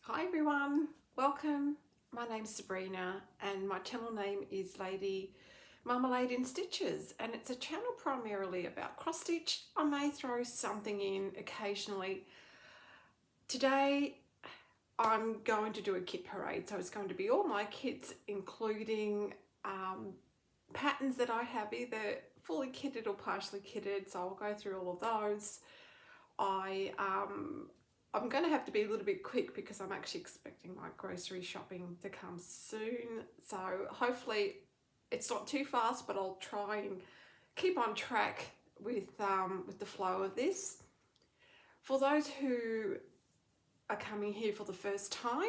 Hi everyone, welcome. My name's Sabrina and my channel name is Lady Marmalade in Stitches, and it's a channel primarily about cross stitch. I may throw something in occasionally. Today I'm going to do a kit parade, so it's going to be all my kits, including patterns that I have either fully kitted or partially kitted, so I'll go through all of those. I'm going to have to be a little bit quick because I'm actually expecting my grocery shopping to come soon. So hopefully it's not too fast, but I'll try and keep on track with the flow of this. For those who are coming here for the first time,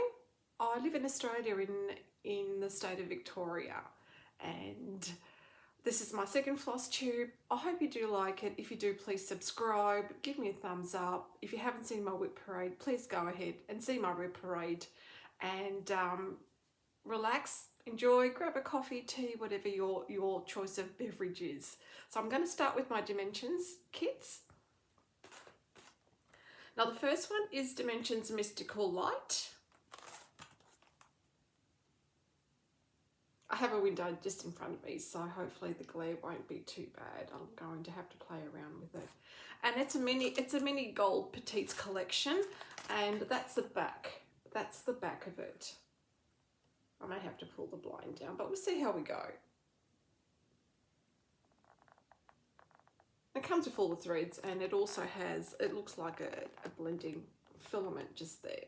I live in Australia in the state of Victoria, and this is my second floss tube. I hope you do like it. If you do, please subscribe, give me a thumbs up. If you haven't seen my whip parade, please go ahead and see my whip parade and relax, enjoy, grab a coffee, tea, whatever your choice of beverage is. So I'm going to start with my Dimensions kits. Now the first one is Dimensions Mystical Light. I have a window just in front of me, so hopefully the glare won't be too bad. I'm going to have to play around with it. And it's a mini gold petites collection, and that's the back. That's the back of it. I may have to pull the blind down, but we'll see how we go. It comes with all the threads, and it also has, it looks like a blending filament just there.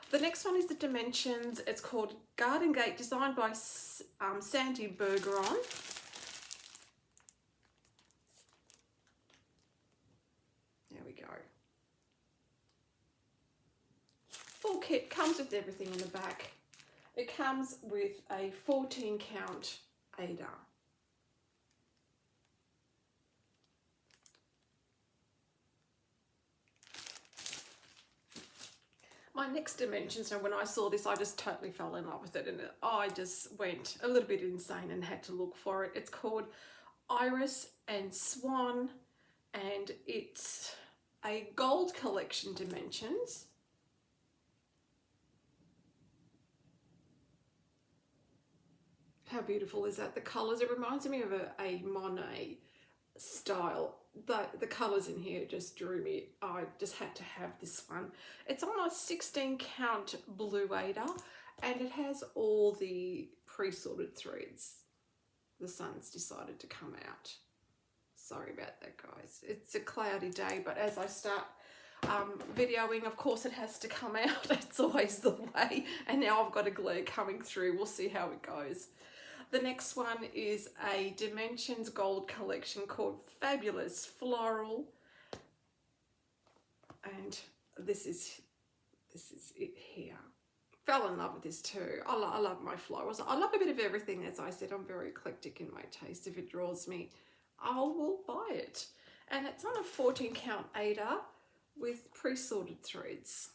The next one is the Dimensions. It's called Garden Gate, designed by Sandy Bergeron. There we go. Full kit, comes with everything in the back. It comes with a 14 count Ada. My next Dimensions, and when I saw this, I just totally fell in love with it, and I just went a little bit insane and had to look for it. It's called Iris and Swan, and it's a gold collection Dimensions. How beautiful is that? The colours, it reminds me of a Monet style. The colours in here just drew me. I just had to have this one. It's on a 16 count blue Ada, and it has all the pre-sorted threads. The sun's decided to come out. Sorry about that, guys. It's a cloudy day, but as I start videoing, of course it has to come out. It's always the way, and now I've got a glare coming through. We'll see how it goes. The next one is a Dimensions Gold collection called Fabulous Floral, and this is it here. Fell in love with this too. I love my florals. I love a bit of everything. As I said, I'm very eclectic in my taste. If it draws me, I will buy it. And it's on a 14 count Ada with pre-sorted threads.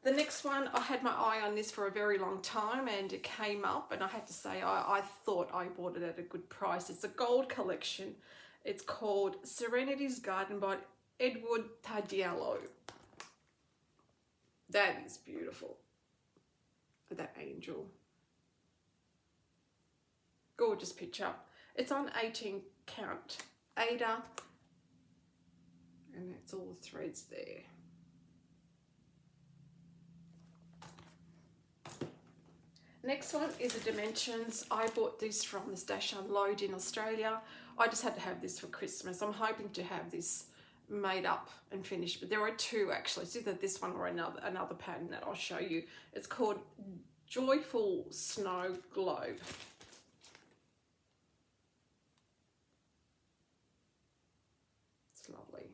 The next one, I had my eye on this for a very long time, and it came up, and I had to say I thought I bought it at a good price. It's a gold collection. It's called Serenity's Garden by Edward Tardiello. That is beautiful. That angel. Gorgeous picture. It's on 18 count Ada, and it's all the threads there. Next one is the Dimensions. I bought this from the stash unload in Australia. I just had to have this for Christmas. I'm hoping to have this made up and finished, but there are two actually. It's either this one or another pattern that I'll show you. It's called Joyful Snow Globe. It's lovely.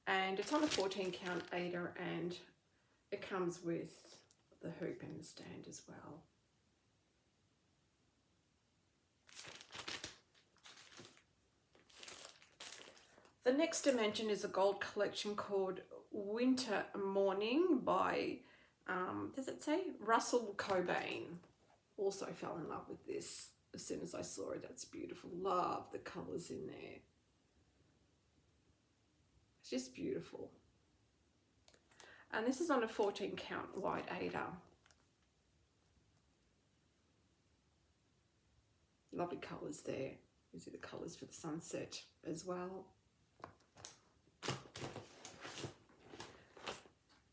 And it's on a 14 count Ada, and it comes with the hoop and the stand as well. The next Dimension is a gold collection called Winter Morning by, does it say? Russell Cobain. Also fell in love with this. as soon as I saw it. That's beautiful. Love the colours in there. It's just beautiful. And this is on a 14 count white Ada. Lovely colours there. These are the colours for the sunset as well.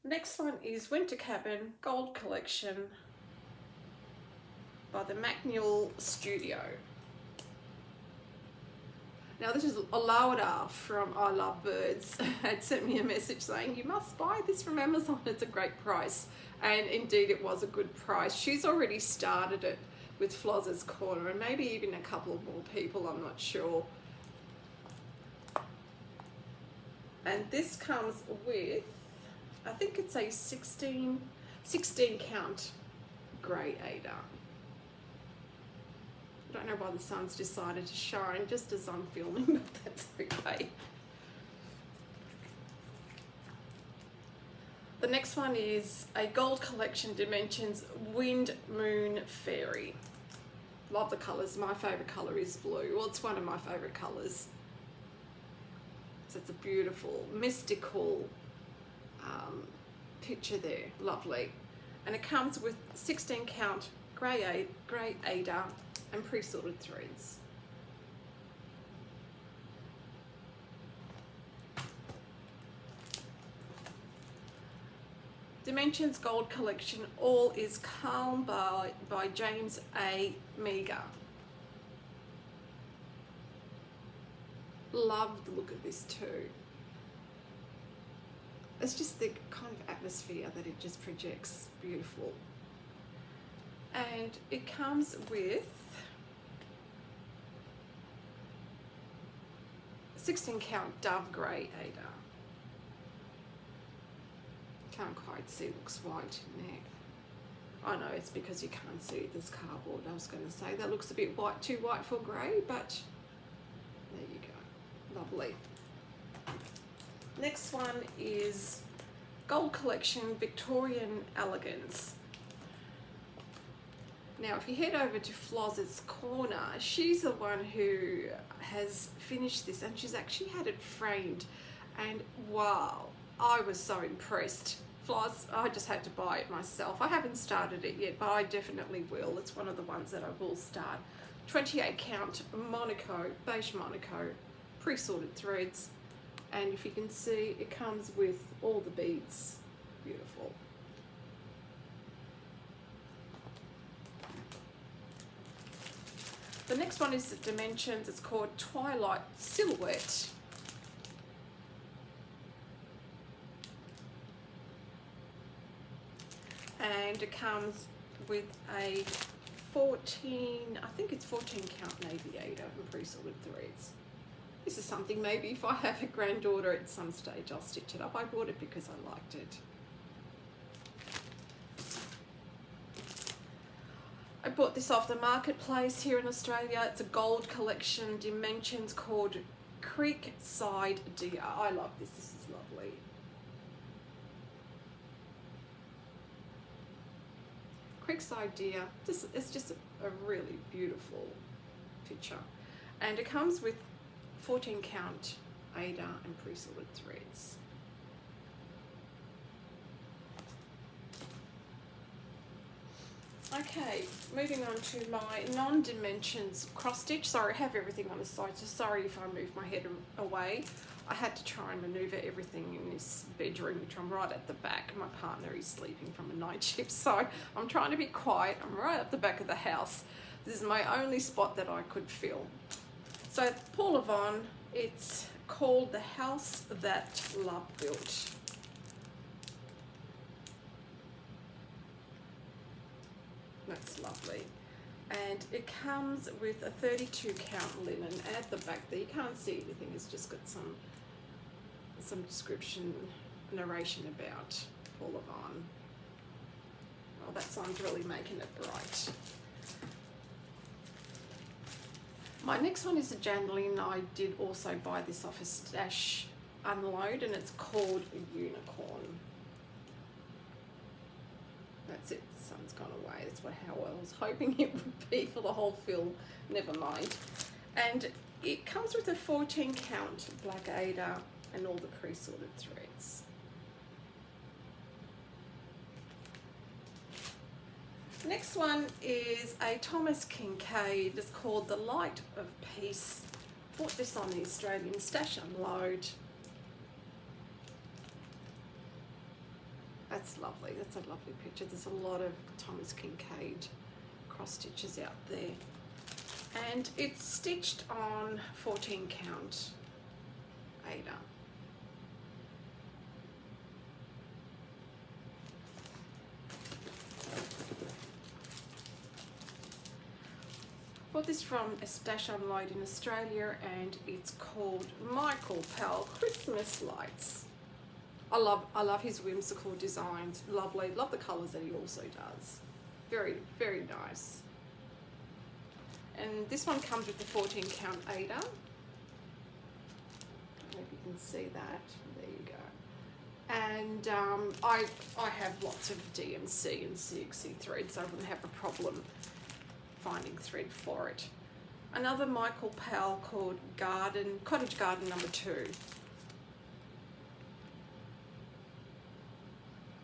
Next one is Winter Cabin Gold Collection by the McNeil Studio. Now this is Alauda from I Love Birds had sent me a message saying you must buy this from Amazon, it's a great price, and indeed it was a good price. She's already started it with Floz's Corner and maybe even a couple of more people, I'm not sure. And this comes with, I think it's a 16 count grey Ada. I don't know why the sun's decided to shine just as I'm filming, but that's okay. The next one is a Gold Collection Dimensions Wind Moon Fairy. Love the colours. My favourite colour is blue. Well, it's one of my favourite colours. So it's a beautiful, mystical picture there. Lovely. And it comes with 16 count grey Ada and pre-sorted threads. Dimensions Gold Collection All Is Calm by James A. Meager. Love the look of this too. It's just the kind of atmosphere that it just projects. Beautiful. And it comes with 16 count Dove Grey Ada. Can't quite see, looks white in there. I know it's because you can't see this cardboard. I was going to say that looks a bit white, too white for grey, but there you go. Lovely. Next one is Gold Collection Victorian Elegance. Now, if you head over to Floz's Corner, she's the one who has finished this, and she's actually had it framed. And wow, I was so impressed. Floz, I just had to buy it myself. I haven't started it yet, but I definitely will. It's one of the ones that I will start. 28 count Monaco, beige Monaco, pre-sorted threads. And if you can see, it comes with all the beads. Beautiful. The next one is the Dimensions. It's called Twilight Silhouette. And it comes with a 14, I think it's 14 count navy Ada and pre-sorted threads. This is something maybe if I have a granddaughter at some stage I'll stitch it up. I bought it because I liked it. I bought this off the marketplace here in Australia. It's a Gold Collection Dimensions called Creekside Deer. I love this. This is lovely. Creekside Deer. It's just a really beautiful picture. And it comes with 14 count Ada and pre-sorted threads. Okay, moving on to my non-dimensions cross stitch. Sorry, I have everything on the side, so sorry if I move my head away. I had to try and maneuver everything in this bedroom, which I'm right at the back. My partner is sleeping from a night shift, so I'm trying to be quiet. I'm right at the back of the house. This is my only spot that I could film. So Paul Yvonne, it's called The House That Love Built. That's lovely. And it comes with a 32 count linen, and at the back there you can't see anything, it's just got some description, narration about Paul Yvonne. Oh, that sun's really making it bright. My next one is a Jandeline. I did also buy this off a stash unload, and it's called Unicorn. That's it. sun's gone away. That's how I was hoping it would be for the whole film. Never mind. And it comes with a 14 count black Ada and all the pre-sorted threads. Next one is a Thomas Kincaid. It's called The Light of Peace. Bought this on the Australian Stash Unload. That's lovely. That's a lovely picture. There's a lot of Thomas Kincaid cross stitches out there. And it's stitched on 14 count Ada. Bought this from a Stash Unload in Australia, and it's called Michael Powell Christmas Lights. I love his whimsical designs. Lovely. Love the colours that he also does. Very, very nice. And this one comes with the 14 count Ada. I don't know if you can see that. There you go. And I have lots of DMC and CXC threads, so I wouldn't have a problem finding thread for it. Another Michael Powell called Cottage Garden number 2.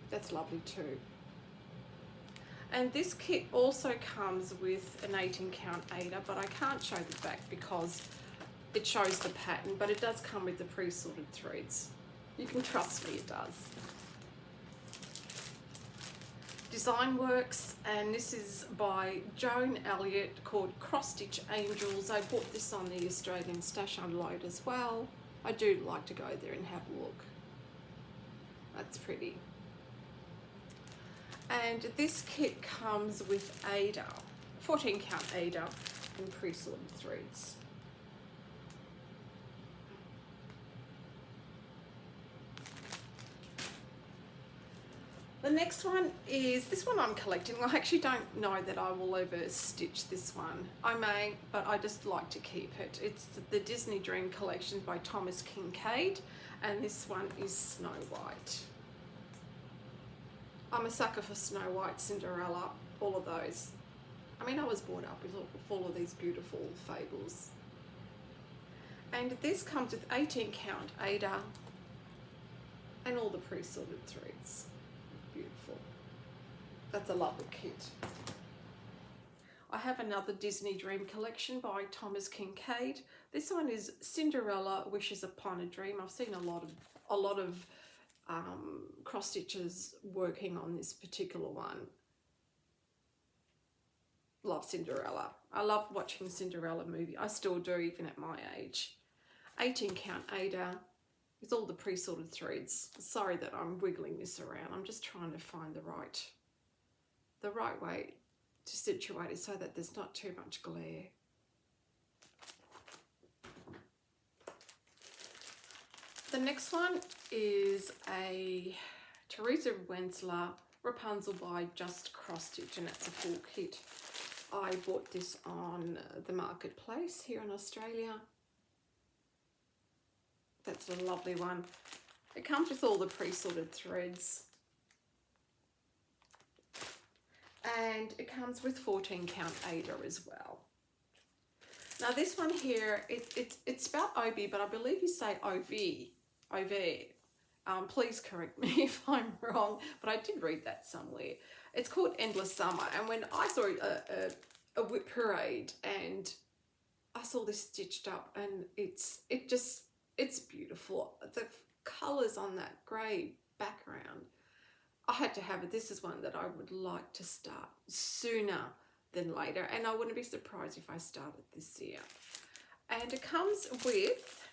That's lovely too. And this kit also comes with an 18 count Ada, but I can't show the back because it shows the pattern, but it does come with the pre-sorted threads. You can trust me, it does. Design Works, and this is by Joan Elliott, called Cross Stitch Angels. I bought this on the Australian Stash Unload as well. I do like to go there and have a look. That's pretty. And this kit comes with Ada, 14 count Ada and pre-sorted threads. The next one is, this one I'm collecting. I actually don't know that I will ever stitch this one. I may, but I just like to keep it. It's the Disney Dream Collection by Thomas Kincaid, and this one is Snow White. I'm a sucker for Snow White, Cinderella, all of those. I mean, I was brought up with all of these beautiful fables. And this comes with 18 count Ada and all the pre-sorted threads. Beautiful. That's a lovely kit. I have another Disney Dream Collection by Thomas Kincaid. This one is Cinderella Wishes Upon a Dream. I've seen a lot of cross stitches working on this particular one. Love Cinderella. I love watching Cinderella movie. I still do, even at my age. 18 count Ada with all the pre-sorted threads. Sorry that I'm wiggling this around. I'm just trying to find the right way to situate it so that there's not too much glare. The next one is a Teresa Wensler Rapunzel by Just Cross Stitch, and it's a full kit. I bought this on the marketplace here in Australia. That's a lovely one. It comes with all the pre-sorted threads. And it comes with 14 count Ada as well. Now this one here, it's spelled OB, but I believe you say OV. Please correct me if I'm wrong, but I did read that somewhere. It's called Endless Summer, and when I saw a whip parade and I saw this stitched up, and it's beautiful. The colours on that grey background, I had to have it. This is one that I would like to start sooner than later, and I wouldn't be surprised if I started this year. And it comes with,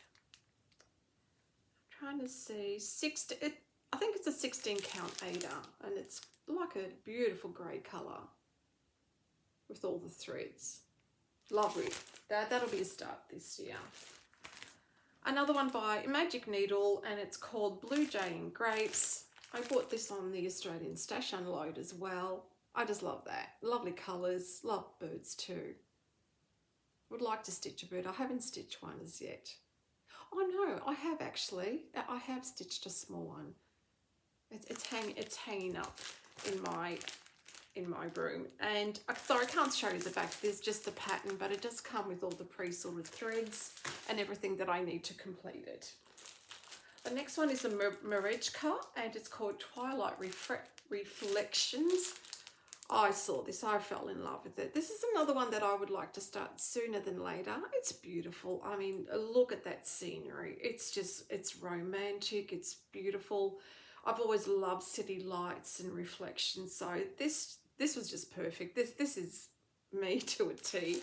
trying to see, I think it's a 16 count Ada, and it's like a beautiful grey colour with all the threads. Lovely. That'll be a start this year. Another one by Magic Needle, and it's called Blue Jay and Grapes. I bought this on the Australian Stash Unload as well. I just love that. Lovely colours. Love birds too. Would like to stitch a bird. I haven't stitched one as yet. Oh no, I have actually. I have stitched a small one. It's hanging up in in my room. And sorry, I can't show you the back, there's just the pattern, but it does come with all the pre-sorted threads and everything that I need to complete it. The next one is a Marmalade, and it's called Twilight Reflections. I saw this, I fell in love with it. This is another one that I would like to start sooner than later. It's beautiful. I mean, look at that scenery. It's romantic, it's beautiful. I've always loved city lights and reflections, so this was just perfect. This is me to a T.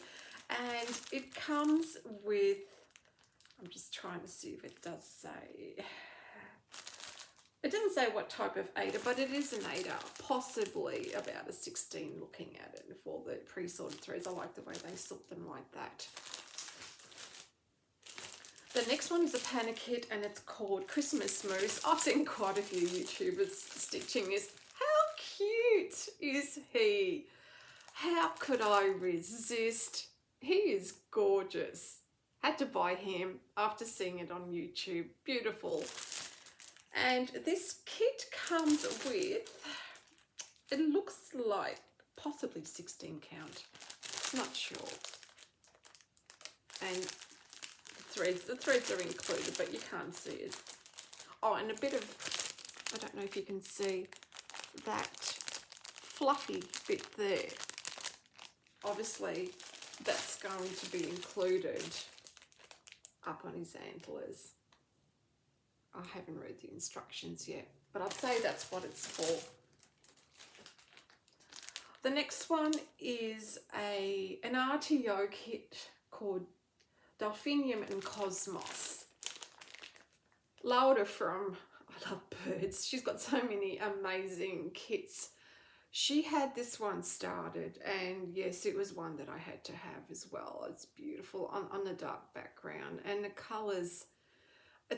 And it comes with, I'm just trying to see if it does say, it doesn't say what type of Aida, but it is an Aida, possibly about a 16 looking at it for the pre-sorted threads. I like the way they sort them like that. The next one is a panic kit, and it's called Christmas Mousse. I've seen quite a few YouTubers stitching this. How cute is he? How could I resist? He is gorgeous. Had to buy him after seeing it on YouTube. Beautiful. And this kit comes with, it looks like possibly 16 count. Not sure. And the threads are included, but you can't see it. Oh, and a bit of, I don't know if you can see that fluffy bit there. Obviously, that's going to be included up on his antlers. I haven't read the instructions yet, but I'd say that's what it's for. The next one is an RTO kit called Delphinium and Cosmos. Laura from I Love Birds, she's got so many amazing kits. She had this one started, and yes, it was one that I had to have as well. It's beautiful on the dark background, and the colours are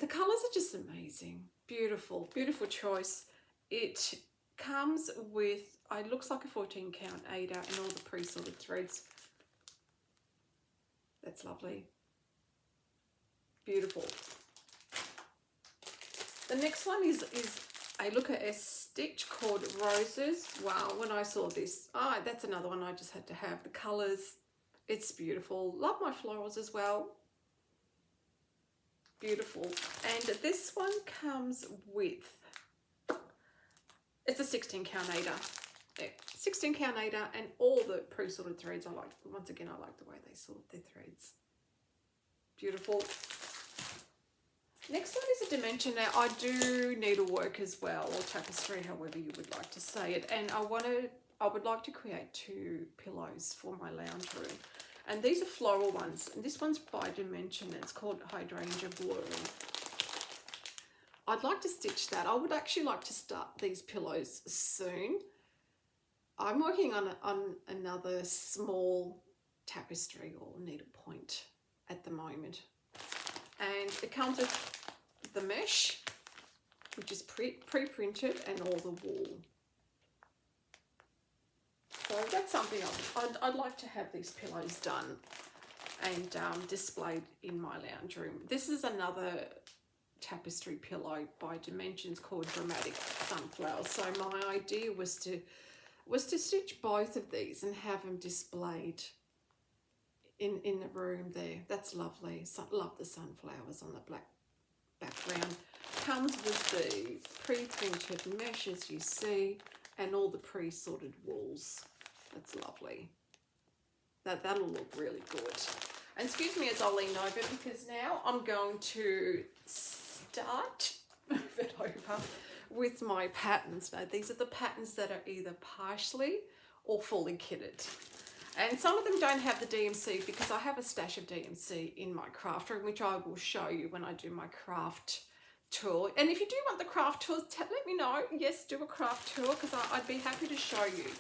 just amazing. Beautiful, beautiful choice. It comes with, it looks like a 14 count Aida and all the pre-sorted threads. That's lovely. Beautiful. The next one is a Look at S stitch called Roses. Wow, when I saw this, that's another one I just had to have. The colours, it's beautiful. Love my florals as well. Beautiful. And this one comes with, it's a 16 count Aida. Yeah, 16 count Aida and all the pre-sorted threads. Once again, I like the way they sort their threads. Beautiful. Next one is a dimension. Now I do needlework as well, or tapestry, however you would like to say it. And I would like to create 2 pillows for my lounge room. And these are floral ones. And this one's by Dimension. It's called Hydrangea Blue. I'd like to stitch that. I would actually like to start these pillows soon. I'm working on another small tapestry or needlepoint at the moment. And it comes with the mesh, which is pre-printed, and all the wool. So that's something I'd like to have these pillows done and displayed in my lounge room. This is another tapestry pillow by Dimensions called Dramatic Sunflowers. So my idea was to stitch both of these and have them displayed in the room there. That's lovely. Love the sunflowers on the black background. Comes with the pre-printed mesh, as you see, and all the pre-sorted wools. That's lovely. That'll look really good. And excuse me as I lean over, because now I'm going to start, move it over, with my patterns. Now these are the patterns that are either partially or fully kitted. And some of them don't have the DMC because I have a stash of DMC in my craft room, which I will show you when I do my craft tour. And if you do want the craft tours, let me know. Yes, do a craft tour because I'd be happy to show you.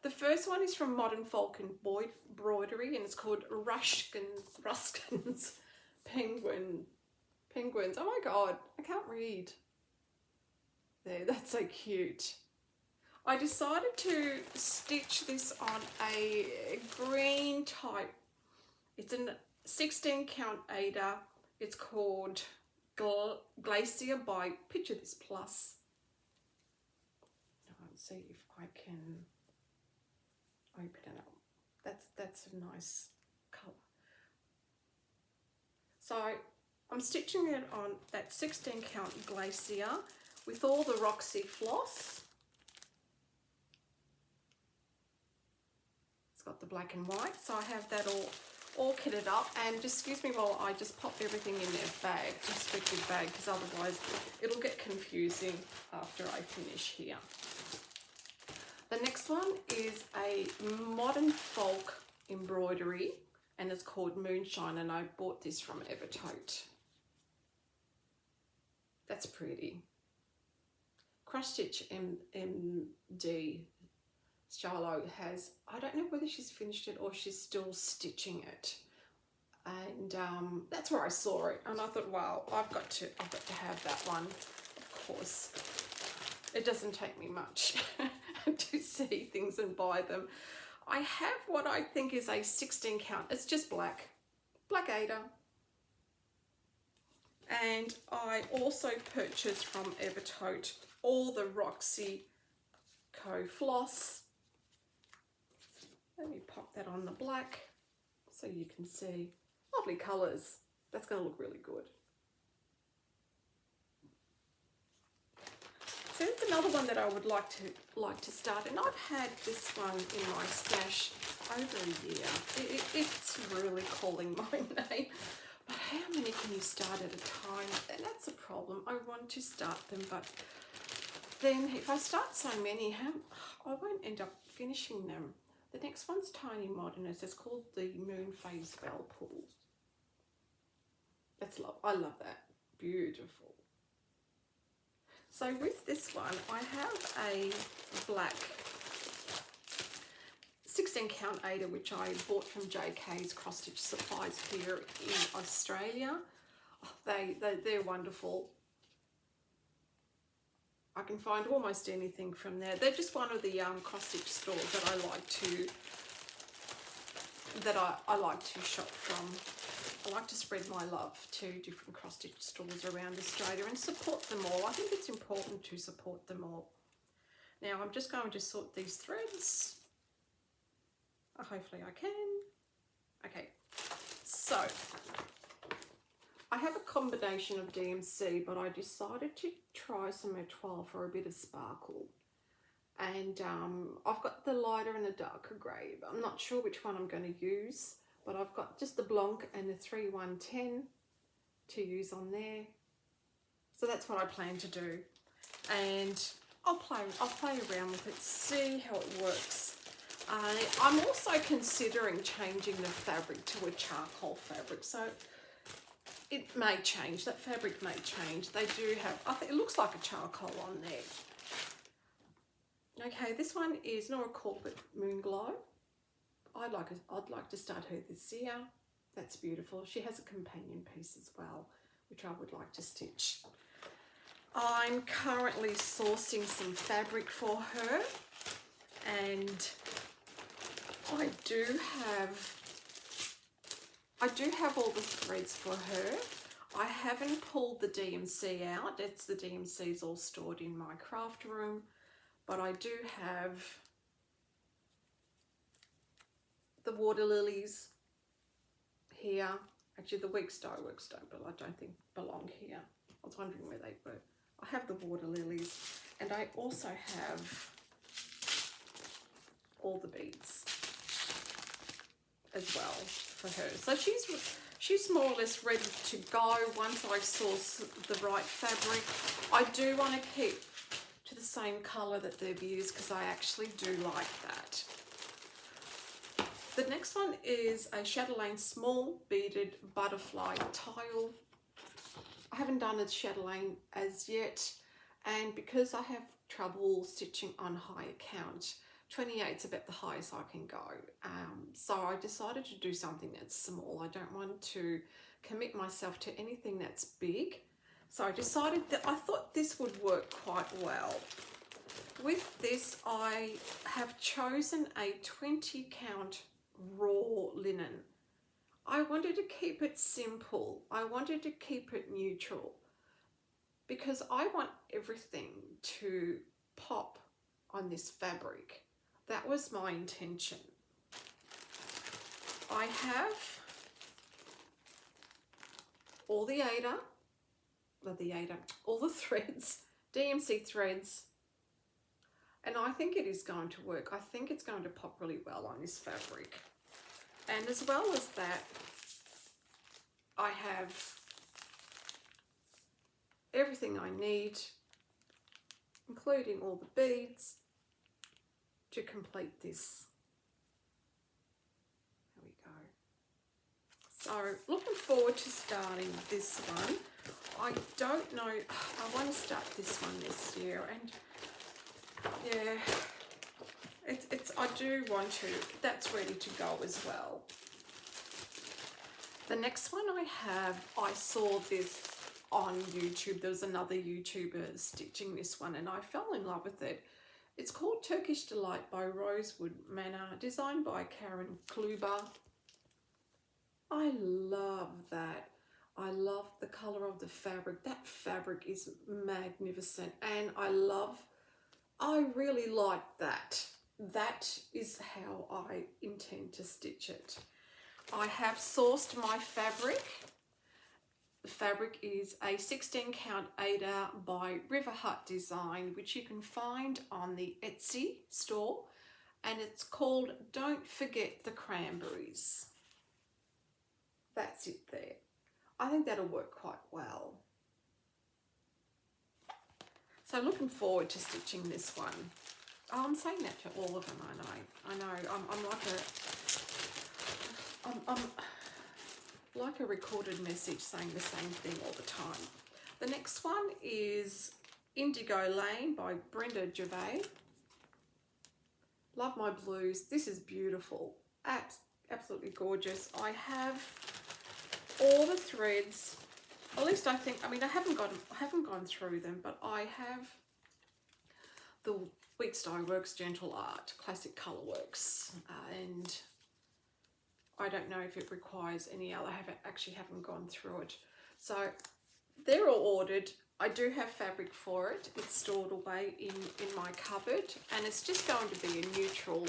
The first one is from Modern Folk Embroidery, and it's called Ruskin's Penguins. Oh my God, I can't read. There, that's so cute. I decided to stitch this on a green type. It's a 16 count Aida. It's called Glacier by Picture This Plus. I'll see if I can open it up. That's a nice colour. So I'm stitching it on that 16 count Glacier with all the Roxy floss. It's got the black and white, so I have that all kitted up. And just excuse me while I just pop everything in their bag, respective bag, because otherwise it'll get confusing after I finish here. The next one is a modern folk embroidery, and it's called Moonshine, and I bought this from Evertote. That's pretty. Cross Stitch MD Shiloh has, I don't know whether she's finished it or she's still stitching it. And that's where I saw it, and I thought, wow, I've got to have that one. Of course, it doesn't take me much to see things and buy them. I have what I think is a 16 count. It's just black Ada. And I also purchased from Evertote all the Roxy Co floss. Let me pop that on the black so you can see. Lovely colours. That's going to look really good. So it's another one that I would like to start, and I've had this one in my stash over a year. It's really calling my name. But how many can you start at a time? And that's a problem. I want to start them, but then if I start so many, I won't end up finishing them. The next one's Tiny Modernist. It's called the Moon Phase Bell Pull. I love that. Beautiful. So with this one, I have a black 16 count Ada, which I bought from JK's Cross Stitch Supplies here in Australia. They're wonderful. I can find almost anything from there. They're just one of the cross stitch stores that I like to shop from. I like to spread my love to different cross stitch stores around Australia and support them all. I think it's important to support them all. Now I'm just going to sort these threads. Hopefully I can. Okay, so I have a combination of DMC, but I decided to try some Etoile for a bit of sparkle. And I've got the lighter and the darker grey. I'm not sure which one I'm going to use, but I've got just the Blanc and the 3110 to use on there. So that's what I plan to do. And I'll play around with it, see how it works. I'm also considering changing the fabric to a charcoal fabric. So it may change, that fabric may change. They do have, I think it looks like a charcoal on there. Okay, this one is Nora Corbett Moon Glow. I'd like to start her this year. That's beautiful. She has a companion piece as well, which I would like to stitch. I'm currently sourcing some fabric for her, and I do have all the threads for her. I haven't pulled the DMC out. It's the DMC's all stored in my craft room, but I do have the water lilies here. Actually, the weak star works but I don't think belong here. I was wondering where they were. I have the water lilies, and I also have all the beads as well for her. So she's more or less ready to go once I source the right fabric. I do want to keep to the same colour that they've used because I actually do like that. The next one is a Chatelaine small beaded butterfly tile. I haven't done a Chatelaine as yet, and because I have trouble stitching on high count, 28 is about the highest I can go. So I decided to do something that's small. I don't want to commit myself to anything that's big. So I decided that I thought this would work quite well. With this, I have chosen a 20 count raw linen. I wanted to keep it simple. I wanted to keep it neutral because I want everything to pop on this fabric. That was my intention. I have all the all the threads, DMC threads, and I think it is going to work. I think it's going to pop really well on this fabric. And as well as that, I have everything I need, including all the beads, to complete this. There we go. So looking forward to starting this one. I don't know, I want to start this one this year, and yeah, I do want to, that's ready to go as well. The next one I saw this on YouTube. There was another YouTuber stitching this one and I fell in love with it. It's called Turkish Delight by Rosewood Manor, designed by Karen Kluber. I love that. I love the colour of the fabric. That fabric is magnificent, and I really like that. That is how I intend to stitch it. I have sourced my fabric. The fabric is a 16 count Ada by River Hut Design, which you can find on the Etsy store, and it's called Don't Forget the Cranberries. That's it there. I think that'll work quite well. So looking forward to stitching this one. Oh, I'm saying that to all of them, I know. I'm like a recorded message saying the same thing all the time. The next one is Indigo Lane by Brenda Gervais. Love my blues. This is beautiful. Absolutely gorgeous. I have all the threads, at least I think, I mean, I haven't gone through them, but I have the Weeks Dye Works Gentle Art Classic Colourworks, and I don't know if it requires any other. I actually haven't gone through it. So they're all ordered. I do have fabric for it. It's stored away in my cupboard, and it's just going to be a neutral.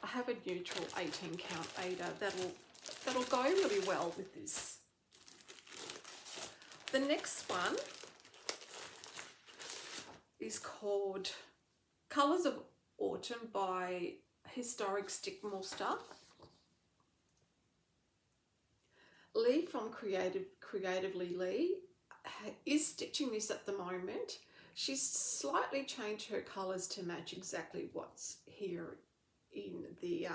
I have a neutral 18 count Ada that'll go really well with this. The next one is called Colours of Autumn by Historic Stickmonster. Leigh from Creatively Leigh is stitching this at the moment. She's slightly changed her colours to match exactly what's here in the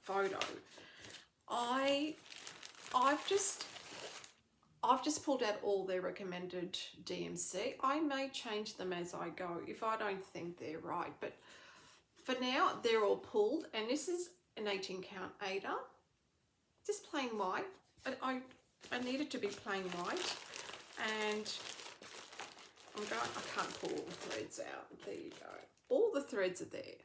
photo. I've just pulled out all their recommended DMC. I may change them as I go if I don't think they're right, but for now they're all pulled, and this is an 18 count Ada, just plain white. I need it to be plain white, and I can't pull all the threads out. There you go. All the threads are there.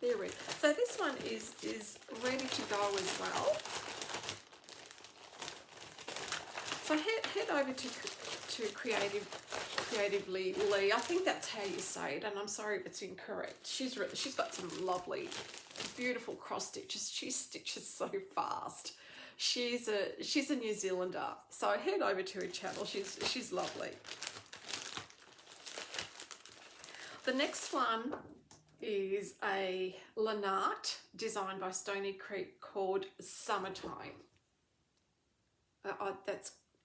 They're ready. So this one is ready to go as well. So head over to Creatively Leigh. I think that's how you say it, and I'm sorry if it's incorrect. She's got some lovely, beautiful cross stitches. She stitches so fast. She's a New Zealander, so head over to her channel. She's lovely. The next one is a Lynart designed by Stony Creek called Summertime.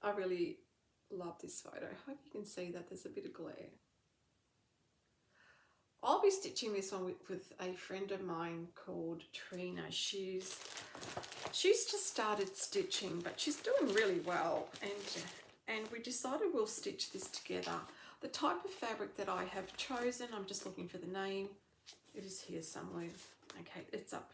I really love this photo. I hope you can see that there's a bit of glare. I'll be stitching this one with a friend of mine called Trina. She's just started stitching, but she's doing really well, and we decided we'll stitch this together. The type of fabric that I have chosen, I'm just looking for the name. It is here somewhere. Okay, it's up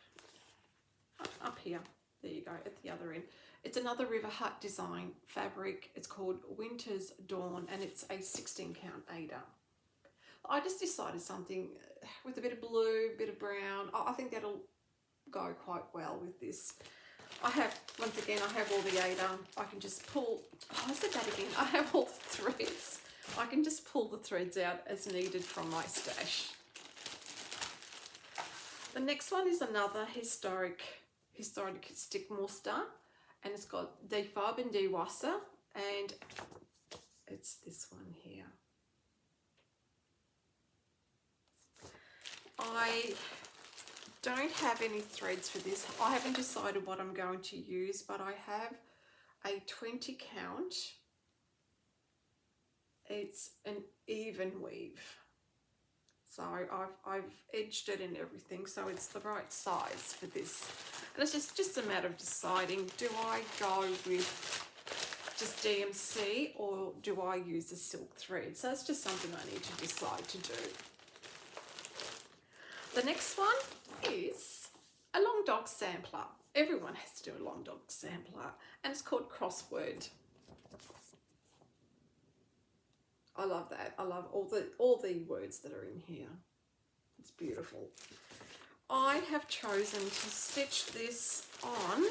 here. There you go, at the other end. It's another River Hut Design fabric. It's called Winter's Dawn, and it's a 16 count Ada. I just decided something with a bit of blue, a bit of brown. I think that'll go quite well with this. Once again, I have all the Ada. I can just pull, I said that again. I have all the threads. I can just pull the threads out as needed from my stash. The next one is another historic stickmuster, and it's got Die Farben die Wasser, and it's this one here. I don't have any threads for this. I haven't decided what I'm going to use, but I have a 20 count. It's an even weave. So I've edged it and everything, so it's the right size for this. And it's just a matter of deciding, do I go with just DMC or do I use a silk thread? So it's just something I need to decide to do. The next one is a long dog sampler. Everyone has to do a long dog sampler, and it's called Crossword. I love that. I love all the words that are in here. It's beautiful. I have chosen to stitch this on.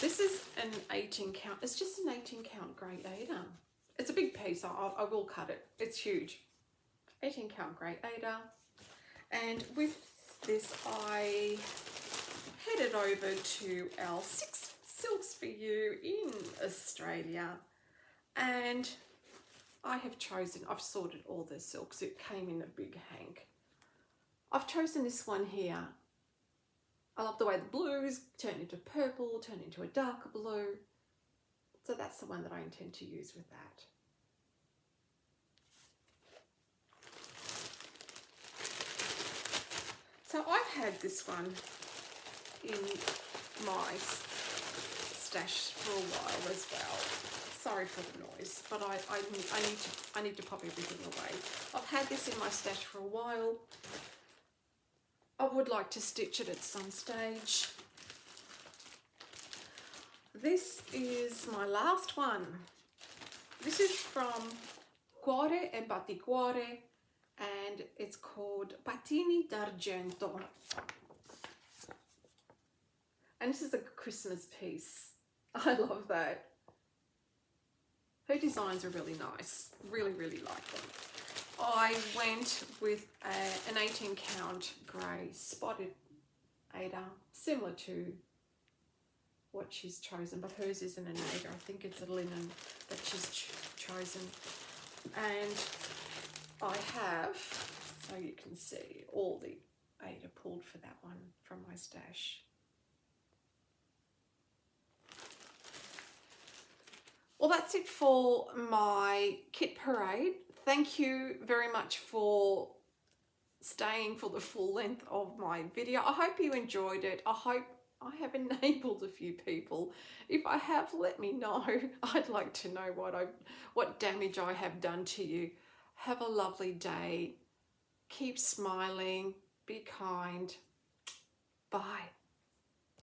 This is an 18 count. It's just an 18 count grey Ada. It's a big piece. I will cut it. It's huge. 18 count grey Ada. And with this, I headed over to our 6 Silks for You in Australia, and I have chosen, I've sorted all the silks. It came in a big hank. I've chosen this one here. I love the way the blues turn into purple, turn into a darker blue. So that's the one that I intend to use with that. So I've had this one in my stash for a while as well. Sorry for the noise, but I need to pop everything away. I've had this in my stash for a while. I would like to stitch it at some stage. This is my last one. This is from Cuore e Batticuore, and it's called Patini d'Argento. And this is a Christmas piece. I love that. Her designs are really nice. Really, really like them. I went with an 18 count grey spotted Ada, similar to what she's chosen, but hers isn't an Ada. I think it's a linen that she's chosen. And I have, so you can see, all the Ada pulled for that one from my stash. Well, that's it for my kit parade. Thank you very much for staying for the full length of my video. I hope you enjoyed it. I hope I have enabled a few people. If I have, let me know. I'd like to know what damage I have done to you. Have a lovely day. Keep smiling. Be kind. Bye.